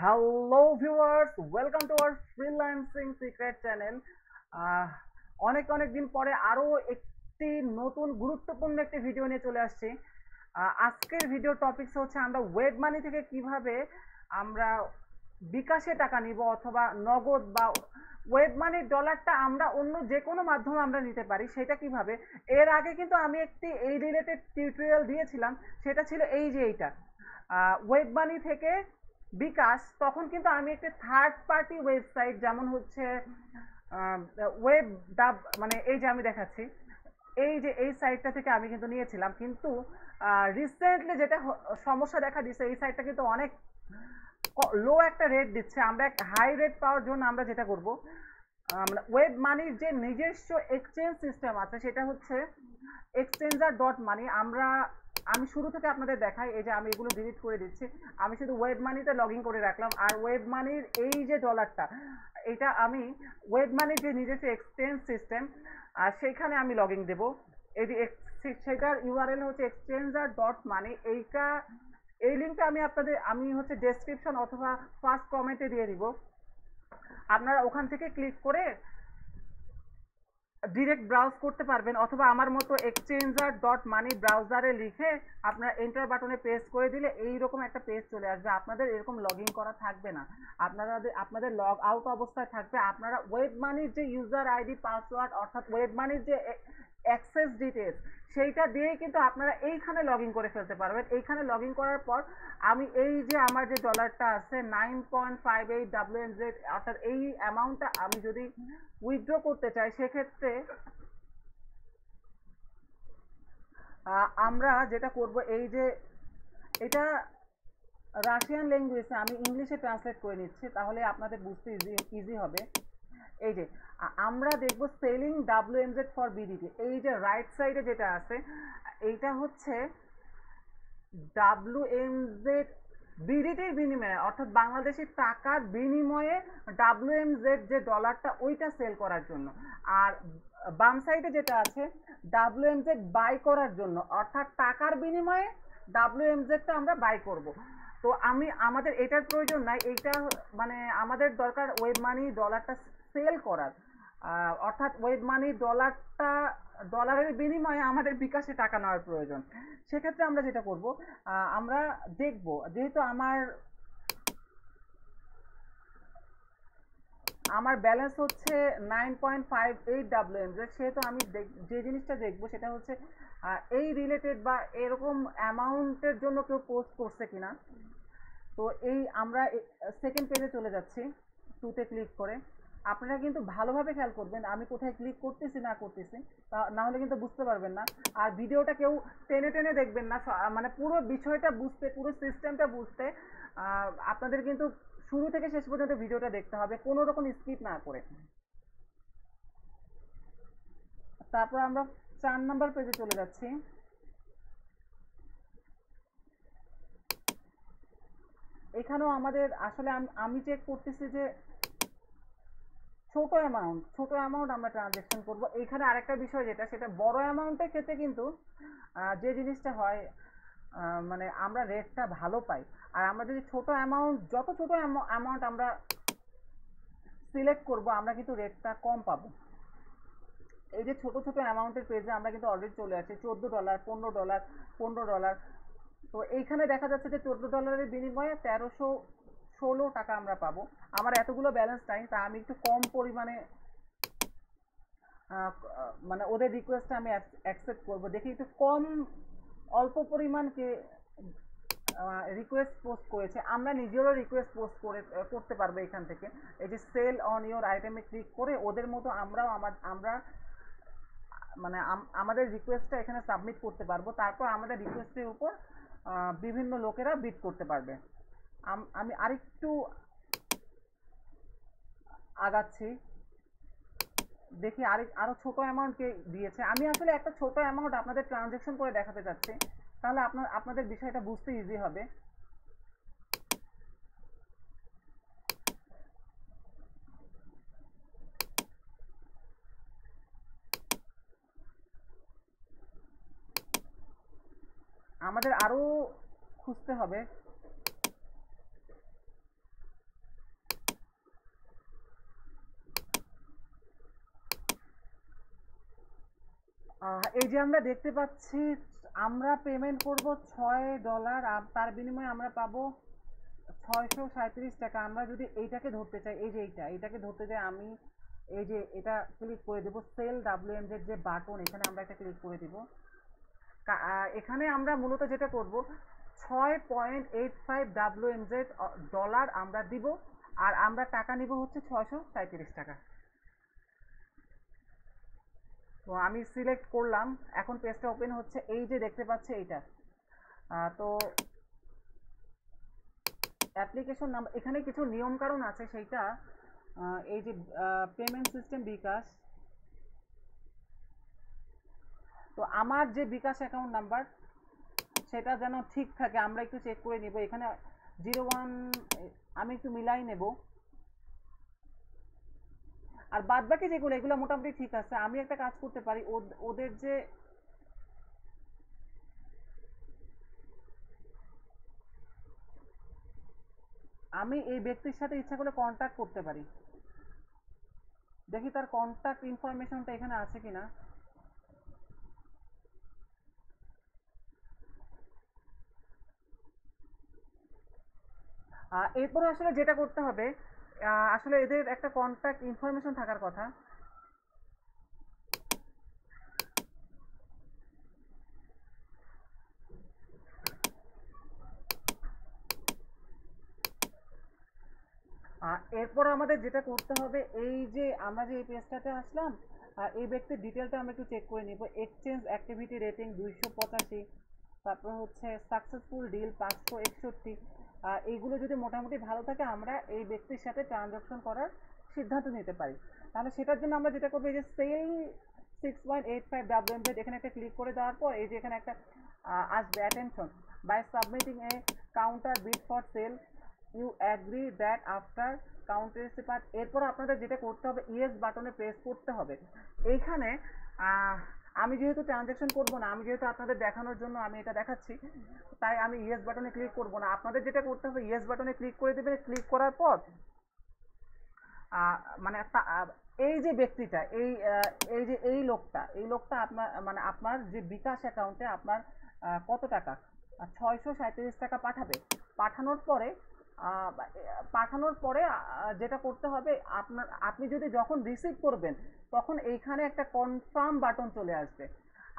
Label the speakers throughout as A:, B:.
A: Hello viewers, welcome to our freelancing secret channel. অনেক অনেক দিন পরে আরো একটি নতুন গুরুত্বপূর্ণ একটি ভিডিও নিয়ে চলে আসছি। আজকের ভিডিও টপিকস হচ্ছে আমরা ওয়েব মানি থেকে কিভাবে আমরা বিকাশে টাকা নিব অথবা নগদ বা ওয়েব মানির ডলারটা আমরা অন্য যে কোনো মাধ্যমে আমরা নিতে পারি, সেটা কিভাবে। এর আগে কিন্তু আমি একটি এই রিলেটেড টিউটোরিয়াল দিয়েছিলাম, সেটা ছিল এইটা ওয়েব মানি থেকে বিকাশ। তখন কিন্তু আমি একটা থার্ড পার্টি ওয়েবসাইট, যেমন হচ্ছে ওয়েব ডাব, মানে এই যে আমি দেখাচ্ছি, এই সাইটটা থেকে আমি কিন্তু নিয়েছিলাম। কিন্তু রিসেন্টলি যেটা সমস্যা দেখা দিচ্ছে, এই সাইটটা কিন্তু অনেক লো একটা রেট দিচ্ছে। আমরা এক হাই রেট পাওয়ার জন্য আমরা যেটা করব, মানে ওয়েব মানির যে নিজস্ব এক্সচেঞ্জ সিস্টেম আছে, সেটা হচ্ছে এক্সচেঞ্জার ডট মানি। আমি শুরু থেকে আপনাদের দেখাই, এই যে আমি এগুলো ডিলিট করে দিচ্ছি, আমি শুধু ওয়েব মানিতে লগ ইন করে রাখলাম। আর ওয়েব মানির এই যে ডলারটা, এটা আমি ওয়েব মানির যে নিজস্ব এক্সচেঞ্জ সিস্টেম, সেইখানে আমি লগ ইন দেবো। এই যে সেটার ইউআরএল হচ্ছে এক্সচেঞ্জার ডট মানি। এই লিঙ্কটা আমি হচ্ছে ডেসক্রিপশন অথবা ফার্স্ট কমেন্টে দিয়ে দিব। আপনারা ওখান থেকে ক্লিক করে ডিরেক্ট ব্রাউজ করতে পারবেন, অথবা আমার মতো এক্সচেঞ্জার ডট মানি ব্রাউজারে লিখে আপনার এন্টার বাটনে পেস্ট করে দিলে এইরকম একটা পেজ চলে আসবে। আপনাদের এরকম লগ ইন করা থাকবে না, আপনাদের লগ আউট অবস্থায় থাকবে। আপনারা ওয়েব মানির যে ইউজার আইডি পাসওয়ার্ড, অর্থাৎ ওয়েব মানির যে অ্যাক্সেস ডিটেলস, সেইটা দিয়েই কিন্তু আপনারা এইখানে লগ ইন করে ফেলতে পারবেন। এইখানে লগ ইন করার পর আমি এই যে আমার যে ডলারটা আছে 9.58 WNZ, অর্থাৎ এই অ্যামাউন্টটা আমি যদি উইথড্র করতে চাই, সেক্ষেত্রে আমরা যেটা করব, এই যে এটা রাশিয়ান ল্যাঙ্গুয়েজে আমি ইংলিশে ট্রান্সলেট করে নিচ্ছি, তাহলে আপনাদের বুঝতে ইজি হবে। এই যে আমরা দেখব সেলিং WMZ ফর বিডিটি, এই যে রাইট সাইডে যেটা আছে, এইটা হচ্ছে WMZ বিডিটির বিনিময়ে, অর্থাৎ বাংলাদেশি টাকার বিনিময়ে WMZ যে ডলারটা, ওইটা সেল করার জন্য। আর বাম সাইডে যেটা আছে WMZ বাই করার জন্য, অর্থাৎ টাকার বিনিময়ে WMZটা আমরা বাই করব। তো আমাদের এটার প্রয়োজন নাই, এইটা মানে আমাদের দরকার ওয়েব মানি ডলারটা সেল করার। অর্থাৎ ওয়েব মানি ডলারের বিনিময়ে আমাদের বিকাশে টাকা নেওয়ার প্রয়োজন। সেক্ষেত্রে আমরা যেটা করব, আমরা দেখব, যেহেতু আমার ব্যালেন্স হচ্ছে 9.58 WMZ, সেহেতু আমি যে জিনিসটা দেখব সেটা হচ্ছে এই রিলেটেড বা এরকম অ্যামাউন্টের জন্য কেউ পোস্ট করছে কিনা। তো আমরা সেকেন্ড পেজে চলে যাচ্ছি, টুতে ক্লিক করে। আপনারা কিন্তু ভালোভাবে খেয়াল করবেন আমি কোথায় ক্লিক করতেছি না করতেছি, না হলে কিন্তু বুঝতে পারবেন না। আর ভিডিওটা কেউ টেনে টেনে দেখবেন না, মানে পুরো বিষয়টা বুঝতে, পুরো সিস্টেমটা বুঝতে আপনাদের কিন্তু শুরু থেকে শেষ পর্যন্ত ভিডিওটা দেখতে হবে, কোনো রকম স্কিপ না করে। তারপর আমরা 4 নম্বর পেজে চলে যাচ্ছি। এখানেও আমাদের আসলে আমি চেক করতেছি যে ছোট অ্যামাউন্ট আমরা ট্রানজ্যাকশন করব। এইখানে আরেকটা বিষয় যেটা, সেটা বড় অ্যামাউন্টের ক্ষেত্রে কিন্তু যে জিনিসটা হয়, মানে আমরা রেটটা ভালো পাই। আর আমরা যদি যত ছোট অ্যামাউন্ট আমরা সিলেক্ট করব, আমরা কিন্তু রেটটা কম পাবো। এই যে ছোট ছোট অ্যামাউন্টের পেজে আমরা কিন্তু অলরেডি চলে আসি, $14, $15, $15। তো এইখানে দেখা যাচ্ছে যে $14 বিনিময়ে 1316 টাকা আমরা পাবো। আমার এতগুলো ব্যালেন্স নাই, তা আমি একটু কম পরিমাণে মানে ওদের রিকোয়েস্টটা আমি অ্যাকসেপ্ট করব, দেখি একটু কম, অল্প পরিমাণকে রিকোয়েস্ট পোস্ট করেছে। আমরা নিজেরও রিকোয়েস্ট পোস্ট করতে পারবো এখান থেকে। এই যে সেল অন ইওর আইটেমে ক্লিক করে ওদের মতো আমরা মানে আমাদের রিকোয়েস্টটা এখানে সাবমিট করতে পারবো। তারপর আমাদের রিকোয়েস্টের উপর বিভিন্ন লোকেরা বিড করতে পারবে। আমি আরেকটু আগাচ্ছি, দেখি আরো ছোট অ্যামাউন্ট কে দিয়েছে। আমি আসলে একটা ছোট অ্যামাউন্ট আপনাদের ট্রানজ্যাকশন করে দেখাতে চাচ্ছি, তাহলে আপনাদের বিষয়টা বুঝতে ইজি হবে। আমাদের আরো খুঁজতে হবে। এই যে আমরা দেখতে পাচ্ছি আমরা পেমেন্ট করব $6, তার বিনিময়ে আমরা পাবো 637 টাকা। আমরা যদি এইটাকে ধরতে চাই, এই যে এইটাকে ধরতে চাই, আমি এই যে এটা ক্লিক করে দেব, সেল WMZ যে বাটন, এখানে আমরা একটা ক্লিক করে দিব। এখানে আমরা মূলত যেটা করব 6.85 WMZ ডলার আমরা দিব, আর আমরা টাকা নিব হচ্ছে 637 টাকা। তো আমি সিলেক্ট করলাম, এখন পেজটা ওপেন হচ্ছে, এই যে দেখতে পাচ্ছে এইটা। তো অ্যাপ্লিকেশন নাম্বার, এখানে কিছু নিয়ম কারণ আছে, সেইটা এই যে পেমেন্ট সিস্টেম বিকাশ, তো আমার যে বিকাশ অ্যাকাউন্ট নাম্বার সেটা যেন ঠিক থাকে, আমরা একটু চেক করে নিব। এখানে 01 আমি একটু মিলাই নেব, আর বাদ বাকি যেগুলো এগুলো মোটামুটি ঠিক আছে। আমি একটা কাজ করতে পারি, ওদের যে আমি এই ব্যক্তির সাথে ইচ্ছা করলে কন্ট্যাক্ট করতে পারি, দেখি তার কন্ট্যাক্ট ইনফরমেশনটা এখানে আছে কিনা। এরপর আসলে যেটা করতে হবে, আসলে এদের একটা কন্ট্যাক্ট ইনফরমেশন থাকার কথা। এরপর আমাদের যেটা করতে হবে, এই যে আমরা যে এই পেজটাতে আসলাম, এই ব্যক্তির ডিটেলটা আমরা একটু চেক করে নিব। এক্সচেঞ্জ অ্যাক্টিভিটি রেটিং 285, তারপর হচ্ছে সাকসেসফুল ডিল 561। এইগুলো যদি মোটামুটি ভালো থাকে, আমরা এই ব্যক্তির সাথে ট্রানজাকশন করার সিদ্ধান্ত নিতে পারি। তাহলে সেটার জন্য আমরা যেটা করবো, এই যে সেল 6.85 WMZ, এখানে একটা ক্লিক করে দেওয়ার পর এই যে এখানে একটা আসবে, attention, by submitting a counter bid for sale you agree that after counter part. এরপর আপনাদের যেটা করতে হবে, ইয়েস বাটনে প্রেস করতে হবে। এইখানে আমি যেহেতু ট্রানজ্যাকশন করব না, আমি যেহেতু আপনাদের দেখানোর জন্য আমি এটা দেখাচ্ছি, তাই আমি ইয়েস বাটনে ক্লিক করব না। আপনাদের যেটা করতে হবে, ইয়েস বাটনে ক্লিক করে দেবেন। ক্লিক করার পর মানে এই যে ব্যক্তিটা, এই যে এই লোকটা আপনার মানে আপনার যে বিকাশ অ্যাকাউন্টে আপনার কত টাকা, 637 টাকা পাঠাবে। পাঠানোর পরে যেটা করতে হবে, আপনি যদি যখন রিসিভ করবেন, তখন এইখানে একটা কনফার্ম বাটন চলে আসবে।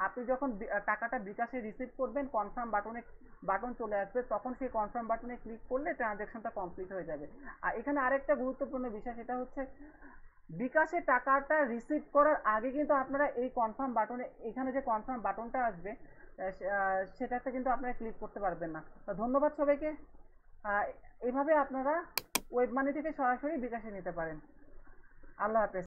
A: আপনি যখন টাকাটা বিকাশে রিসিভ করবেন, কনফার্ম বাটন চলে আসবে, তখন সেই কনফার্ম বাটনে ক্লিক করলে ট্রানজ্যাকশনটা কমপ্লিট হয়ে যাবে। আর এখানে আরেকটা গুরুত্বপূর্ণ বিষয়, সেটা হচ্ছে বিকাশে টাকাটা রিসিভ করার আগে কিন্তু আপনারা এই কনফার্ম বাটনে, এখানে যে কনফার্ম বাটনটা আসবে, সেটাতে কিন্তু আপনারা ক্লিক করতে পারবেন না। তো ধন্যবাদ সবাইকে। এইভাবে আপনারা ওয়েব মানি থেকে সরাসরি বিকাশে নিতে পারেন। আল্লাহ হাফেজ।